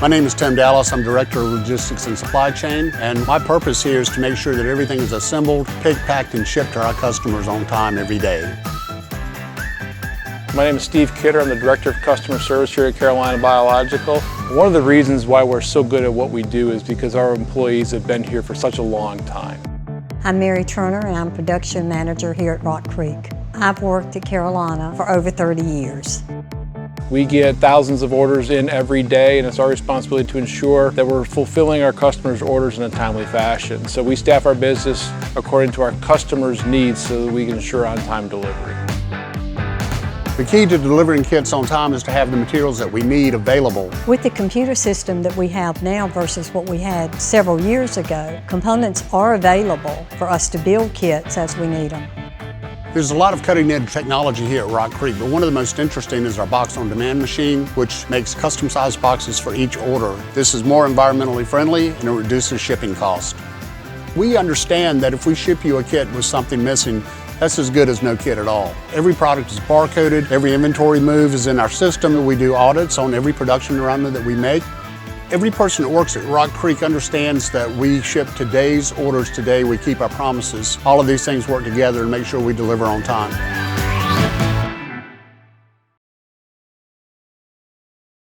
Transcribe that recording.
My name is Tim Dallas. I'm Director of Logistics and Supply Chain, and my purpose here is to make sure that everything is assembled, picked, packed, and shipped to our customers on time every day. My name is Steve Kidder. I'm the Director of Customer Service here at Carolina Biological. One of the reasons why we're so good at what we do is because our employees have been here for such a long time. I'm Mary Turner, and I'm Production Manager here at Rock Creek. I've worked at Carolina for over 30 years. We get thousands of orders in every day, and it's our responsibility to ensure that we're fulfilling our customers' orders in a timely fashion. So we staff our business according to our customers' needs so that we can ensure on-time delivery. The key to delivering kits on time is to have the materials that we need available. With the computer system that we have now versus what we had several years ago, components are available for us to build kits as we need them. There's a lot of cutting-edge technology here at Rock Creek, but one of the most interesting is our box-on-demand machine, which makes custom-sized boxes for each order. This is more environmentally friendly and it reduces shipping cost. We understand that if we ship you a kit with something missing, that's as good as no kit at all. Every product is barcoded, every inventory move is in our system. We do audits on every production run that we make. Every person that works at Rock Creek understands that we ship today's orders today, we keep our promises. All of these things work together to make sure we deliver on time.